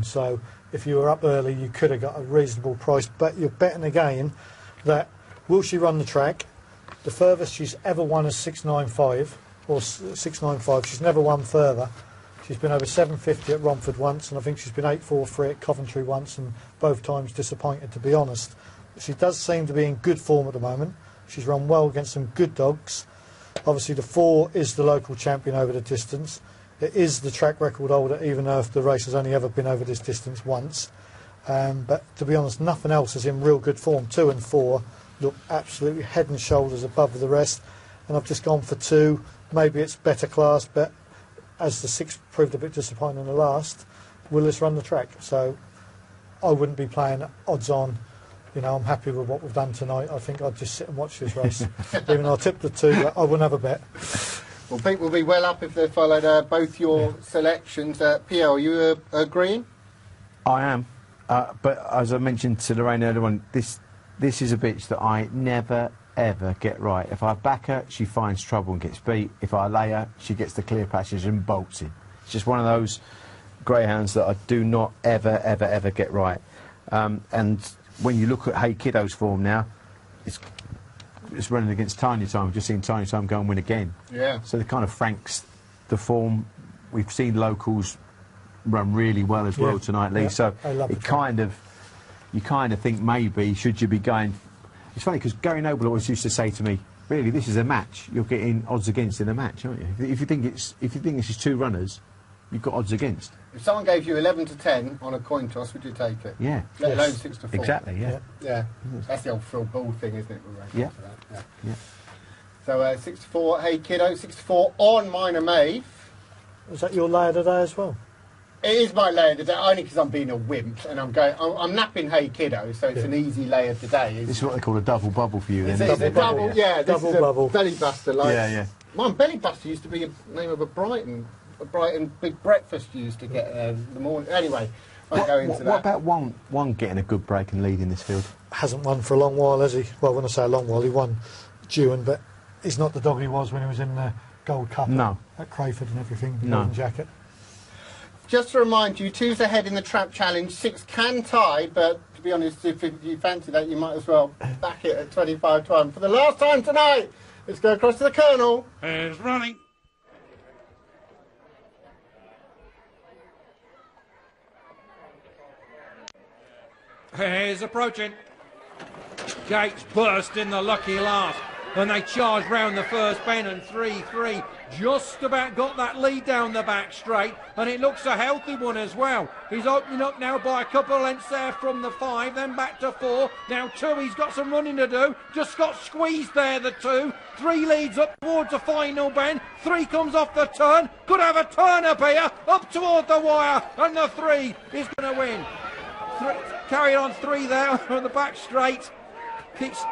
So if you were up early, you could have got a reasonable price. But you're betting again that will she run the track? The furthest she's ever won is 695 or 695. She's never won further. She's been over 750 at Romford once, and I think she's been 843 at Coventry once, and both times disappointed, to be honest. She does seem to be in good form at the moment. She's run well against some good dogs. Obviously, the 4 is the local champion over the distance. It is the track record holder, even though the race has only ever been over this distance once. But to be honest, nothing else is in real good form. 2 and 4 look absolutely head and shoulders above the rest. And I've just gone for 2. Maybe it's better class, but as the 6 proved a bit disappointing in the last, will this run the track? So I wouldn't be playing odds on. You know, I'm happy with what we've done tonight. I think I'd just sit and watch this race. Even though I tipped the 2, but I wouldn't have a bet. Well, people will be well up if they followed both your selections. Pierre, are you agreeing? I am. But as I mentioned to Lorraine earlier on, this is a bitch that I never, ever get right. If I back her, she finds trouble and gets beat. If I lay her, she gets the clear passage and bolts in. It's just one of those greyhounds that I do not ever, ever, ever get right. And when you look at Hey Kiddo's form now, it's running against Tiny Time. We've just seen Tiny Time go and win again. Yeah. So it kind of franks the form. We've seen locals run really well as well tonight, Lee. So it kind of, you kind of think maybe should you be going. It's funny because Gary Noble always used to say to me, "Really, this is a match. You're getting odds against in a match, aren't you? If you think this is 2 runners, you've got odds against." If someone gave you 11 to 10 on a coin toss, would you take it? Yeah. Let alone 6 to 4. Exactly. Yeah. Yeah. That's the old Phil Ball thing, isn't it? Yeah. Yeah. So 6 to 4. Hey Kiddo, 6 to 4 on Minor Maeve. Is that your layer today as well? It is my layer today, only because I'm being a wimp and I'm napping Hey Kiddo, so it's an easy layer today. This is what they call a double bubble for you, then. It's a double, yeah. Double bubble. Belly buster, like. Yeah. Mine, belly buster used to be the name of a Brighton big breakfast you used to get in the morning. Anyway, I'll go into that. What about one getting a good break and leading this field? Hasn't won for a long while, has he? Well, when I say a long while, he won Dewan, but he's not the dog he was when he was in the Gold Cup at Crayford and everything, the golden jacket. Just to remind you, 2's ahead in the Trap Challenge, 6 can tie, but to be honest, if you fancy that, you might as well back it at 25 to 1. For the last time tonight, let's go across to the Colonel. Here's running. Here's approaching. Gates burst in the lucky last, and they charged round the first bend, and 3-3 just about got that lead down the back straight, and it looks a healthy one as well. He's opening up now by a couple of lengths there from the 5, then back to 4, now 2, he's got some running to do, just got squeezed there, the 2, 3 leads up towards the final bend, 3 comes off the turn, could have a turn up here, up toward the wire, and the 3 is going to win. Carried on 3 there on the back straight, keeps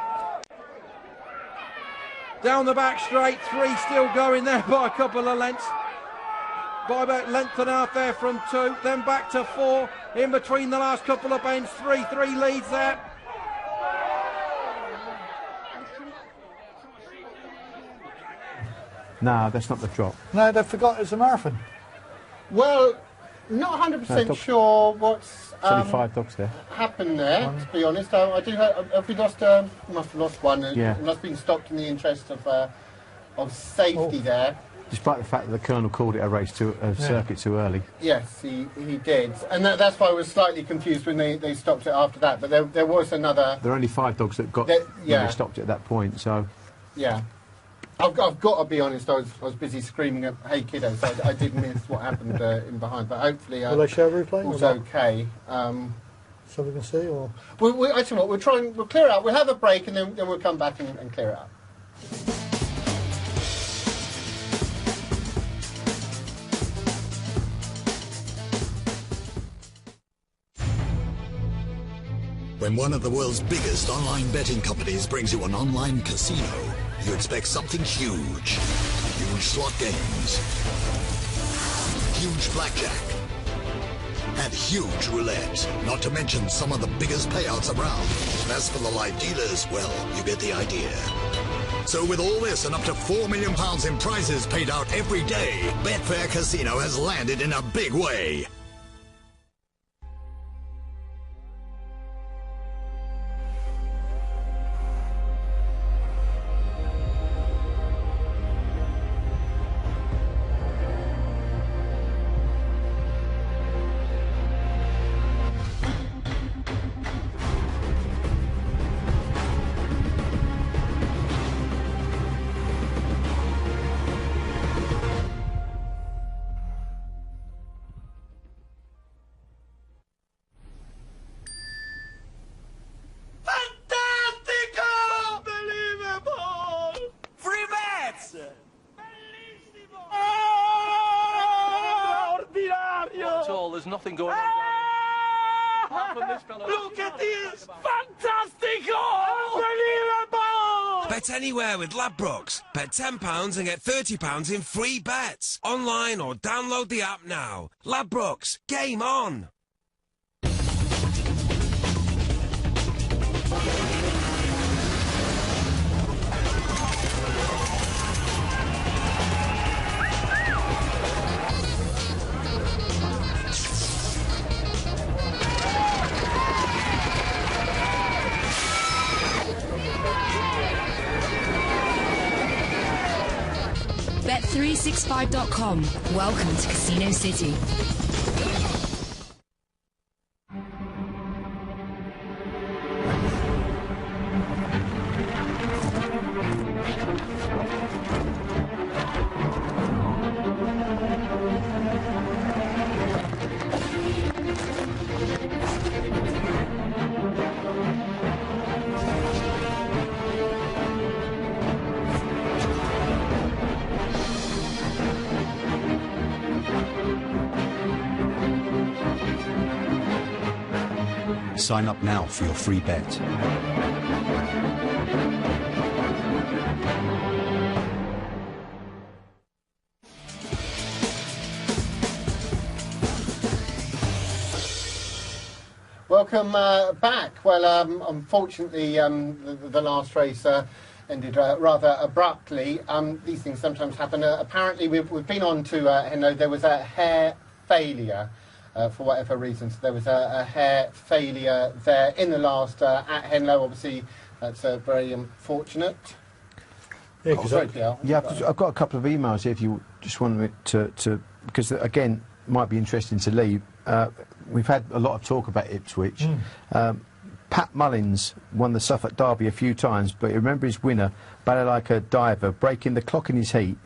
down the back straight, 3 still going there by a couple of lengths, by about length and a half there from 2, then back to 4, in between the last couple of bends, 3 leads there. No, that's not the drop. No, they forgot it's a marathon. Well, not 100% sure what's only 5 dogs there. Happened there, to be honest. I do have we lost, must have lost one. It must have been stopped in the interest of safety there. Despite the fact that the Colonel called it a race circuit too early. Yes, he did. And that's why I was slightly confused when they stopped it after that. But there was another... There are only 5 dogs that got when they stopped it at that point, so... Yeah. I've got to be honest, I was busy screaming at Hey Kiddo, so I did miss what happened in behind. But hopefully... Will they show a replay? It's okay. So we can see, or...? Actually, what, we'll clear it out. We'll have a break and then we'll come back and clear it up. When one of the world's biggest online betting companies brings you an online casino, you expect something huge. Huge slot games, huge blackjack, and huge roulette. Not to mention some of the biggest payouts around. As for the live dealers, well, you get the idea. So with all this and up to £4 million in prizes paid out every day, Betfair Casino has landed in a big way. there's nothing going on down here. Apart from this fella. Look at this! Fantastic! Unbelievable! Bet anywhere with Ladbrokes. Bet £10 and get £30 in free bets. Online or download the app now. Ladbrokes, game on! Bet365.com. Welcome to Casino City. Sign up now for your free bet. Welcome back. Well, unfortunately, the last race ended rather abruptly. These things sometimes happen. Apparently, we've been on to Henlow. There was a hare failure. For whatever reasons, there was a hare failure there in the last at Henlow. Obviously, that's very unfortunate. Yeah, because I've got a couple of emails here if you just want me to because, again, might be interesting to leave. We've had a lot of talk about Ipswich. Pat Mullins won the Suffolk Derby a few times, but you remember his winner, Balalaika Diver, breaking the clock in his heat,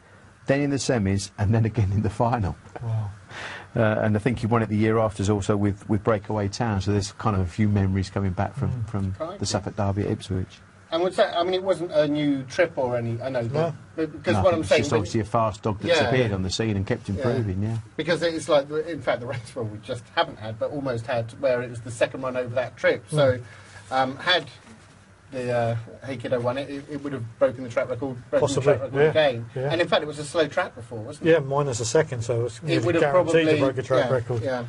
then in the semis, and then again in the final. Wow. And I think he won it the year after also with Breakaway Town, so there's kind of a few memories coming back from the Suffolk Derby at Ipswich. And was that, I mean, it wasn't a new trip or any, I know, No. because No, what I'm saying... it's just obviously a fast dog that's appeared on the scene and kept improving, yeah. Because it's like, in fact, the race we just haven't had, but almost had, where it was the second run over that trip. So, had the Hey Kiddo won it, it would have broken the track record, again. Yeah. And in fact, it was a slow track before, wasn't it? Yeah, minus a second, so it would have guaranteed probably to break a track record. Yeah.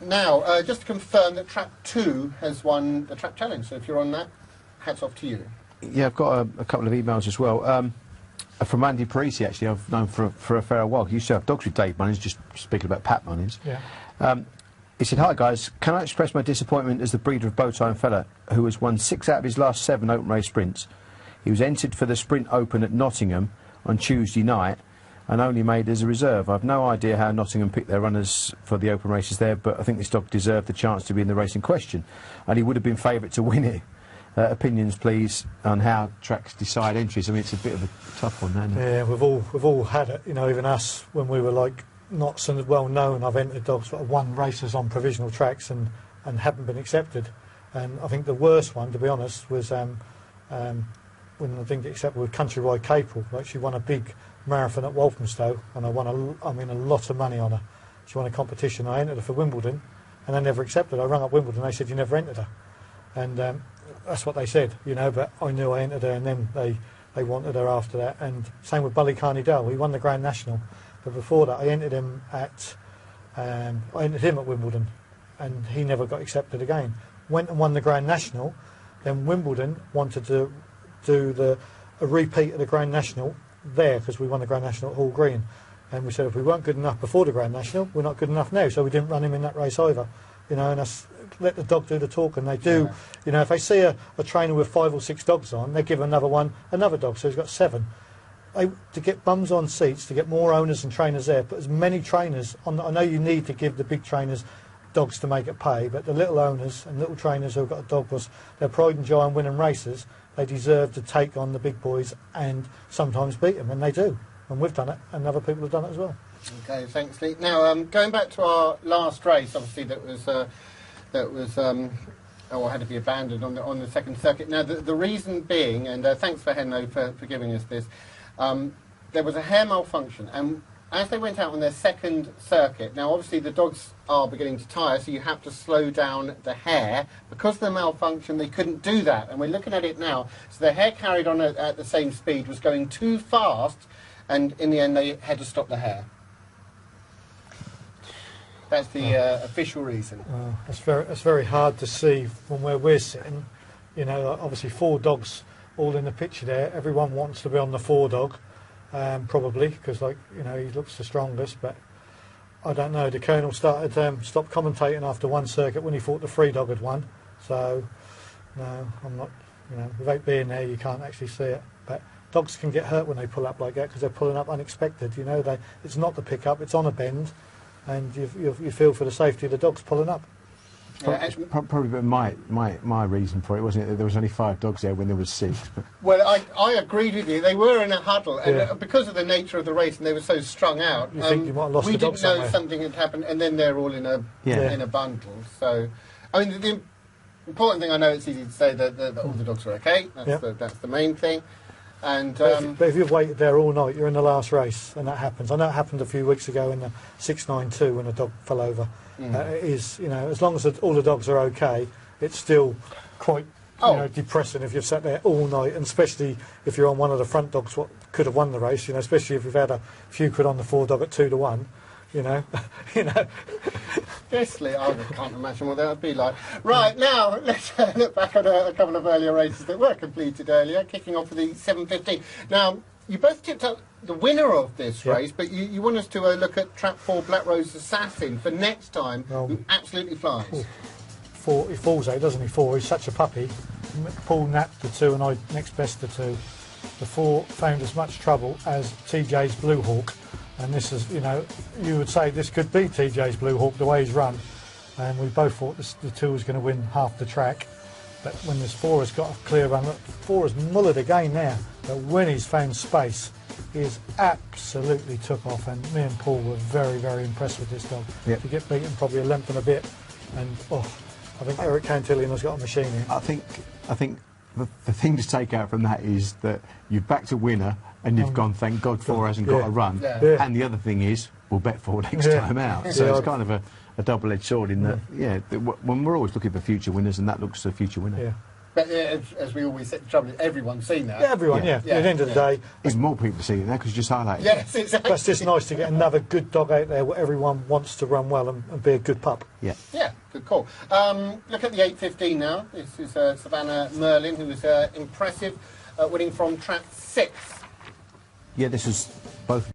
Now, just to confirm that Trap 2 has won the Trap Challenge, so if you're on that, hats off to you. Yeah, I've got a couple of emails as well. From Andy Parisi, actually, I've known for a fair while. He used to have dogs with Dave Mullins, just speaking about Pat Mullins. Yeah. He said, "Hi guys, can I express my disappointment as the breeder of Bowtie Fella, who has won 6 out of his last 7 open race sprints. He was entered for the Sprint Open at Nottingham on Tuesday night and only made as a reserve. I've no idea how Nottingham picked their runners for the open races there, but I think this dog deserved the chance to be in the race in question, and he would have been favourite to win it. Opinions, please, on how tracks decide entries." I mean, it's a bit of a tough one, isn't it? Yeah, we've all had it. You know, even us when we were like not so well known. I've entered dogs that have won races on provisional tracks and haven't been accepted. And I think the worst one, to be honest, was when I didn't get accepted with Countrywide Capel. Like, she won a big marathon at Walthamstow, and I won a lot of money on her. She won a competition. I entered her for Wimbledon, and they never accepted her. I rang up Wimbledon. They said you never entered her, and that's what they said, you know. But I knew I entered her, and then they wanted her after that. And same with Ballycarney Dale. He won the Grand National, but before that, I entered him at Wimbledon, and he never got accepted again. Went and won the Grand National. Then Wimbledon wanted to do a repeat of the Grand National there, because we won the Grand National at Hall Green, and we said if we weren't good enough before the Grand National, we're not good enough now, so we didn't run him in that race either, you know. And let the dog do the talk, and they do. Yeah. You know, if they see a trainer with 5 or 6 dogs on, they give another dog, so he's got 7. To get bums on seats, to get more owners and trainers there, put as many trainers on. I know you need to give the big trainers dogs to make it pay, but the little owners and little trainers who've got a dog was their pride and joy in winning races. They deserve to take on the big boys and sometimes beat them, and they do. And we've done it, and other people have done it as well. Okay, thanks, Lee. Now, going back to our last race, obviously that was had to be abandoned on the second circuit. Now, the reason being, and thanks for Henlow for giving us this, there was a hare malfunction, and as they went out on their second circuit, now obviously the dogs are beginning to tire, so you have to slow down the hare. Because of the malfunction, they couldn't do that, and we're looking at it now. So the hare carried on at the same speed, was going too fast, and in the end they had to stop the hare. That's the official reason. It's very hard to see from where we're sitting. You know, obviously 4 dogs all in the picture there. Everyone wants to be on the 4 dog. Probably because, like, you know, he looks the strongest, but I don't know. The Colonel stopped commentating after one circuit when he thought the 3 dog had won. So no, I'm not. You know, without being there, you can't actually see it. But dogs can get hurt when they pull up like that because they're pulling up unexpected. You know, it's not the pickup; it's on a bend, and you feel for the safety of the dogs pulling up. Probably my reason for it wasn't it that there was only 5 dogs there when there was 6. But. Well, I agreed with you. They were in a huddle, and because of the nature of the race, and they were so strung out. You think you might have lost we the dog didn't know somewhere. something had happened, and then they're all in a bundle. So, I mean, the important thing, I know it's easy to say that all the dogs are okay. That's the main thing. And but if you've waited there all night, you're in the last race, and that happens. I know it happened a few weeks ago in the 692 when a dog fell over. It is, you know, as long as all the dogs are okay, it's still quite depressing if you've sat there all night, and especially if you're on one of the front dogs, what could have won the race. You know, especially if you've had a few quid on the 4 dog at 2 to 1. You know, Honestly, I can't imagine what that would be like. Right, now, let's look back at a couple of earlier races that were completed earlier, kicking off with the 7:15. Now, you both tipped up the winner of this race, but you want us to look at Trap 4 Black Rose Assassin for next time, who absolutely flies. 4, he falls out, doesn't he? 4, he's such a puppy. Paul napped the 2 and I next best the 2. The 4 found as much trouble as TJ's Blue Hawk. And this is, you know, you would say this could be TJ's Blue Hawk, the way he's run. And we both thought the 2 was going to win half the track. But when this 4 has got a clear run, look, 4 has mullered again now. But when he's found space, he has absolutely took off. And me and Paul were very, very impressed with this dog. To get beaten probably a length and a bit. And, I think Eric Cantillon has got a machine here. I think the thing to take out from that is that you've backed a winner and you've gone, thank God 4 hasn't got a run. And the other thing is, we'll bet 4 next time out. So it's kind of a double-edged sword in that, when we're always looking for future winners, and that looks a future winner. But as we always say, the trouble is everyone's seen that. Everyone, At the end of the day... Even more people see it now because you just highlighted it. Yes, exactly. That's just nice to get another good dog out there where everyone wants to run well and be a good pup. Yeah, good call. Look at the 8:15 now. This is Savannah Merlin, who was impressive, winning from Trap 6. Yeah, this was both